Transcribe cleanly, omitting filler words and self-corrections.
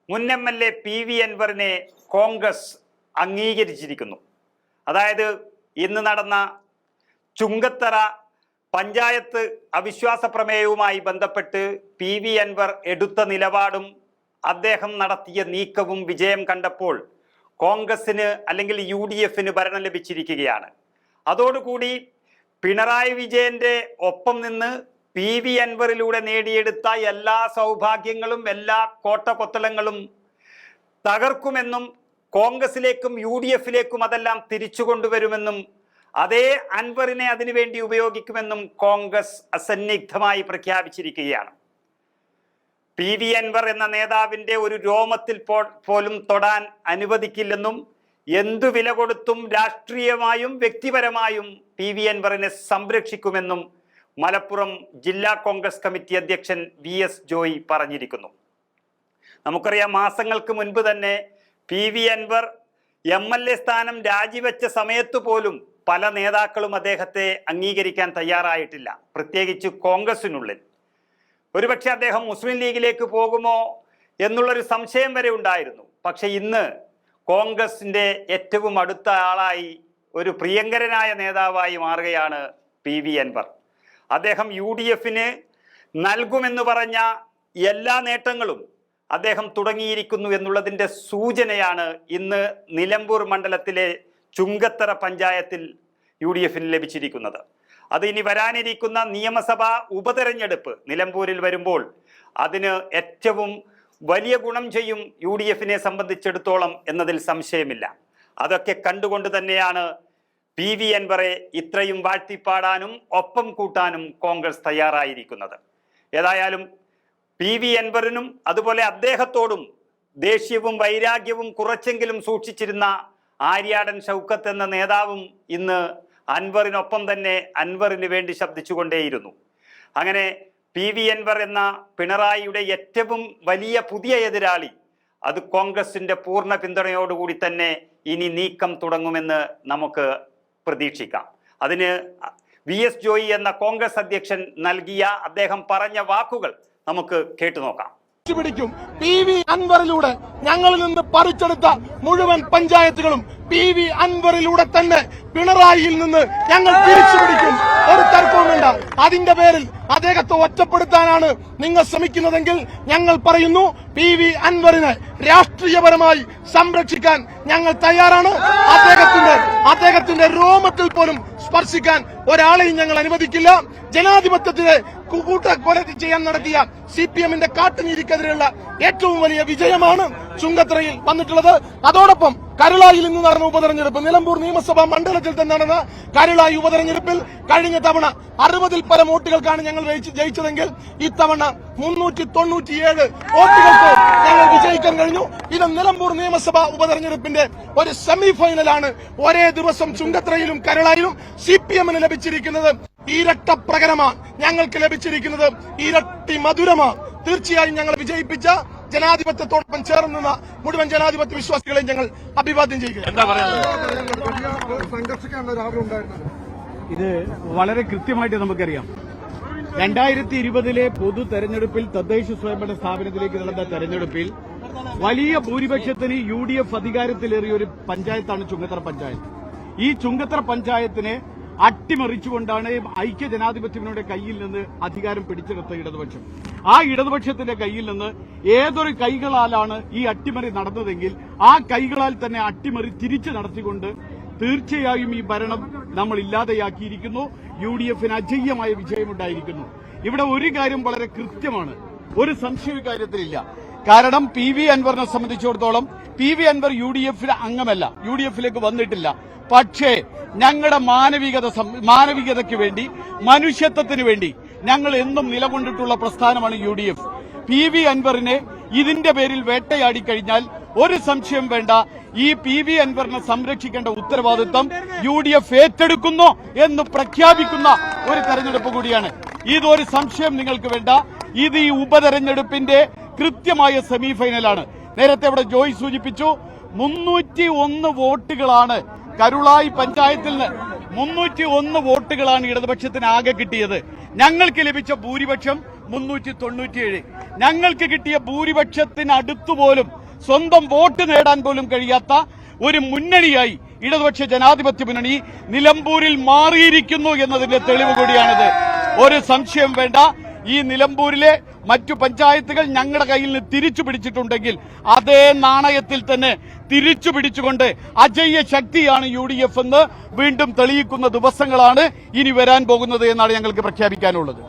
മുൻ MLA PV അൻവറിനെ കോൺഗ്രസ് അംഗീകരിച്ചിരിക്കുന്നു. അതായത് ഇന്ന് നടന്ന ചുങ്കത്തറ പഞ്ചായത്ത് അവിശ്വാസ പ്രമേയവുമായി ബന്ധപ്പെട്ട് PV അൻവർ എടുത്ത നിലപാടും അദ്ദേഹം നടത്തിയ നീക്കവും വിജയം കണ്ടപ്പോൾ കോൺഗ്രസിന് അല്ലെങ്കിൽ UDFന് ഭരണം ലഭിച്ചിരിക്കുകയാണ്. അതോടുകൂടി പിണറായി വിജയന്റെ ഒപ്പം നിന്ന് PV അൻവറിലൂടെ നേടിയെടുത്ത എല്ലാ സൗഭാഗ്യങ്ങളും എല്ലാ കോട്ടകൊത്തളങ്ങളും തകർക്കുമെന്നും കോൺഗ്രസിലേക്കും UDFിലേക്കും അതെല്ലാം തിരിച്ചു കൊണ്ടുവരുമെന്നും അതേ അൻവറിനെ അതിനുവേണ്ടി ഉപയോഗിക്കുമെന്നും കോൺഗ്രസ് അസന്നിഗ്ധമായി പ്രഖ്യാപിച്ചിരിക്കുകയാണ്. PV അൻവർ എന്ന നേതാവിന്റെ ഒരു രോമത്തിൽ പോലും തൊടാൻ അനുവദിക്കില്ലെന്നും എന്തു വില കൊടുത്തും രാഷ്ട്രീയമായും വ്യക്തിപരമായും PV അൻവറിനെ സംരക്ഷിക്കുമെന്നും മലപ്പുറം ജില്ലാ കോൺഗ്രസ് കമ്മിറ്റി അധ്യക്ഷൻ VS ജോയി പറഞ്ഞിരിക്കുന്നു. നമുക്കറിയാം, മാസങ്ങൾക്ക് മുൻപ് തന്നെ PV അൻവർ MLA സ്ഥാനം രാജിവെച്ച സമയത്ത് പോലും പല നേതാക്കളും അദ്ദേഹത്തെ അംഗീകരിക്കാൻ തയ്യാറായിട്ടില്ല, പ്രത്യേകിച്ച് കോൺഗ്രസിനുള്ളിൽ. ഒരുപക്ഷെ അദ്ദേഹം മുസ്ലിം ലീഗിലേക്ക് പോകുമോ എന്നുള്ളൊരു സംശയം വരെ ഉണ്ടായിരുന്നു. പക്ഷെ ഇന്ന് കോൺഗ്രസിന്റെ ഏറ്റവും അടുത്ത ആളായി ഒരു പ്രിയങ്കരനായ നേതാവായി മാറുകയാണ് PV അൻവർ. അദ്ദേഹം UDFന് നൽകുമെന്ന് പറഞ്ഞ എല്ലാ നേട്ടങ്ങളും അദ്ദേഹം തുടങ്ങിയിരിക്കുന്നു എന്നുള്ളതിൻ്റെ സൂചനയാണ് ഇന്ന് നിലമ്പൂർ മണ്ഡലത്തിലെ ചുങ്കത്തറ പഞ്ചായത്തിൽ UDFന് ലഭിച്ചിരിക്കുന്നത്. അത് ഇനി വരാനിരിക്കുന്ന നിയമസഭാ ഉപതെരഞ്ഞെടുപ്പ് നിലമ്പൂരിൽ വരുമ്പോൾ അതിന് ഏറ്റവും വലിയ ഗുണം ചെയ്യും UDFനെ സംബന്ധിച്ചിടത്തോളം എന്നതിൽ സംശയമില്ല. അതൊക്കെ കണ്ടുകൊണ്ട് തന്നെയാണ് PV അൻവറെ ഇത്രയും വാഴ്ത്തിപ്പാടാനും ഒപ്പം കൂട്ടാനും കോൺഗ്രസ് തയ്യാറായിരിക്കുന്നത്. ഏതായാലും PV അൻവറിനും അതുപോലെ അദ്ദേഹത്തോടും ദേഷ്യവും വൈരാഗ്യവും കുറച്ചെങ്കിലും സൂക്ഷിച്ചിരുന്ന ആര്യാടൻ ഷൗക്കത്ത് എന്ന നേതാവും ഇന്ന് അൻവറിനൊപ്പം തന്നെ അൻവറിന് വേണ്ടി ശബ്ദിച്ചുകൊണ്ടേയിരുന്നു. അങ്ങനെ PV അൻവർ എന്ന പിണറായിയുടെ ഏറ്റവും വലിയ പുതിയ എതിരാളി അത് കോൺഗ്രസിന്റെ പൂർണ്ണ പിന്തുണയോടുകൂടി തന്നെ ഇനി നീക്കം തുടങ്ങുമെന്ന് നമുക്ക് പ്രതീക്ഷിക്കാം. അതിന് VS ജോയി എന്ന കോൺഗ്രസ് അധ്യക്ഷൻ നൽകിയ അദ്ദേഹം പറഞ്ഞ വാക്കുകൾ നമുക്ക് കേട്ടു നോക്കാം. പിടിക്കും PV അൻവറിലൂടെ ഞങ്ങളിൽ നിന്ന് പറിച്ചെടുത്ത മുഴുവൻ പഞ്ചായത്തുകളും PV അൻവറിലൂടെ തന്നെ പിണറായിയിൽ നിന്ന് ഞങ്ങൾ തിരിച്ചുപിടിക്കും. ഒരു തർക്കവും വേണ്ട. അതിന്റെ പേരിൽ അദ്ദേഹത്തെ ഒറ്റപ്പെടുത്താനാണ് നിങ്ങൾ ശ്രമിക്കുന്നതെങ്കിൽ ഞങ്ങൾ പറയുന്നു, PV അൻവറിനെ രാഷ്ട്രീയപരമായി സംരക്ഷിക്കാൻ ഞങ്ങൾ തയ്യാറാണ്. അദ്ദേഹത്തിന്റെ രോമത്തിൽ പോലും സ്പർശിക്കാൻ ഒരാളെയും ഞങ്ങൾ അനുവദിക്കില്ല. ജനാധിപത്യത്തിലെ കൂട്ടക്കൊല ചെയ്യാൻ നടത്തിയ CPMന്റെ കാട്ടുനീതിക്കെതിരെയുള്ള ഏറ്റവും വലിയ വിജയമാണ് ചുങ്കത്തറയിൽ വന്നിട്ടുള്ളത്. അതോടൊപ്പം കരുളായിൽ ഇന്ന് നടന്ന ഉപതെരഞ്ഞെടുപ്പ്, നിലമ്പൂർ നിയമസഭാ മണ്ഡലത്തിൽ തന്നെ നടന്ന കരുളായി ഉപതെരഞ്ഞെടുപ്പിൽ കഴിഞ്ഞ തവണ 60-ൽ പരം വോട്ടുകൾക്കാണ് ഞങ്ങൾ ജയിച്ചതെങ്കിൽ ഇത്തവണ 397 വോട്ടുകൾക്ക് ഞങ്ങൾ വിജയിക്കാൻ കഴിഞ്ഞു. ഇത് നിലമ്പൂർ നിയമസഭാ ഉപതെരഞ്ഞെടുപ്പിന്റെ ഒരു സെമി ഫൈനലാണ്. ഒരേ ദിവസം ചുങ്കത്തറയിലും കരുളായിലും CPMന് ലഭിച്ചിരിക്കുന്നത് ഇരട്ട പ്രകടനമാണ്. ഞങ്ങൾക്ക് ലഭിച്ചിരിക്കുന്നത് ഇരട്ടി മധുരമാണ്. തീർച്ചയായും ഞങ്ങൾ വിജയിപ്പിച്ച ജനാധിപത്യത്തോടൊപ്പം ചേർന്ന് നിന്ന മുഴുവൻ ജനാധിപത്യ വിശ്വാസികളെയും ഞങ്ങൾ അഭിവാദ്യം ചെയ്യുക. ഇത് വളരെ കൃത്യമായിട്ട് നമുക്കറിയാം. 2020 പൊതു തെരഞ്ഞെടുപ്പിൽ തദ്ദേശ സ്വയംഭരണ സ്ഥാപനത്തിലേക്ക് നടന്ന തെരഞ്ഞെടുപ്പിൽ വലിയ ഭൂരിപക്ഷത്തിന് UDF അധികാരത്തിലേറിയ ഒരു പഞ്ചായത്താണ് ചുങ്കത്തറ പഞ്ചായത്ത്. ഈ ചുങ്കത്തറ പഞ്ചായത്തിനെ അട്ടിമറിച്ചുകൊണ്ടാണ് ഐക്യ ജനാധിപത്യങ്ങളുടെ കയ്യിൽ നിന്ന് അധികാരം പിടിച്ചെടുത്ത ഇടതുപക്ഷം. ആ ഇടതുപക്ഷത്തിന്റെ കയ്യിൽ നിന്ന് ഏതൊരു കൈകളാലാണ് ഈ അട്ടിമറി നടന്നതെങ്കിൽ ആ കൈകളാൽ തന്നെ അട്ടിമറി തിരിച്ചു നടത്തിക്കൊണ്ട് തീർച്ചയായും ഈ ഭരണം നമ്മൾ ഇല്ലാതെയാക്കിയിരിക്കുന്നു. UDFന് അജയ്യമായ വിജയമുണ്ടായിരിക്കുന്നു. ഇവിടെ ഒരു കാര്യം വളരെ കൃത്യമാണ്, ഒരു സംശയ കാര്യത്തിലില്ല. കാരണം PV അൻവറിനെ സംബന്ധിച്ചിടത്തോളം PV അൻവർ UDFിലെ അംഗമല്ല, UDFിലേക്ക് വന്നിട്ടില്ല. പക്ഷേ ഞങ്ങളുടെ മാനവികതയ്ക്ക് വേണ്ടി, മനുഷ്യത്വത്തിന് വേണ്ടി ഞങ്ങൾ എന്നും നിലകൊണ്ടിട്ടുള്ള പ്രസ്ഥാനമാണ് UDF. PV അൻവറിനെ ഇതിന്റെ പേരിൽ വേട്ടയാടിക്കഴിഞ്ഞാൽ ഒരു സംശയം വേണ്ട, ഈ PV അൻവറിനെ സംരക്ഷിക്കേണ്ട ഉത്തരവാദിത്വം UDF ഏറ്റെടുക്കുന്നു എന്ന് പ്രഖ്യാപിക്കുന്ന ഒരു തെരഞ്ഞെടുപ്പ് കൂടിയാണ്. ഇതൊരു സംശയം നിങ്ങൾക്ക് വേണ്ട. ഇത് ഈ ഉപതെരഞ്ഞെടുപ്പിന്റെ കൃത്യമായ സെമി ഫൈനലാണ്. നേരത്തെ ഇവിടെ ജോയ് സൂചിപ്പിച്ചു, 301 വോട്ടുകളാണ് കരുളായി പഞ്ചായത്തിൽ നിന്ന് 301 വോട്ടുകളാണ് ഇടതുപക്ഷത്തിന് ആകെ കിട്ടിയത്. ഞങ്ങൾക്ക് ലഭിച്ച ഭൂരിപക്ഷം 397. ഞങ്ങൾക്ക് കിട്ടിയ ഭൂരിപക്ഷത്തിന് അടുത്തുപോലും സ്വന്തം വോട്ട് നേടാൻ പോലും കഴിയാത്ത ഒരു മുന്നണിയായി ഇടതുപക്ഷ ജനാധിപത്യ മുന്നണി നിലമ്പൂരിൽ മാറിയിരിക്കുന്നു എന്നതിന്റെ തെളിവ് കൂടിയാണിത്. ഒരു സംശയം വേണ്ട. ഈ നിലമ്പൂരിലെ മറ്റു പഞ്ചായത്തുകൾ ഞങ്ങളുടെ കയ്യിൽ നിന്ന് തിരിച്ചു പിടിച്ചിട്ടുണ്ടെങ്കിൽ അതേ നാണയത്തിൽ തന്നെ തിരിച്ചു പിടിച്ചുകൊണ്ട് അജയ്യ ശക്തിയാണ് UDF എന്ന് വീണ്ടും തെളിയിക്കുന്ന ദിവസങ്ങളാണ് ഇനി വരാൻ പോകുന്നത് എന്നാണ് ഞങ്ങൾക്ക് പ്രഖ്യാപിക്കാനുള്ളത്.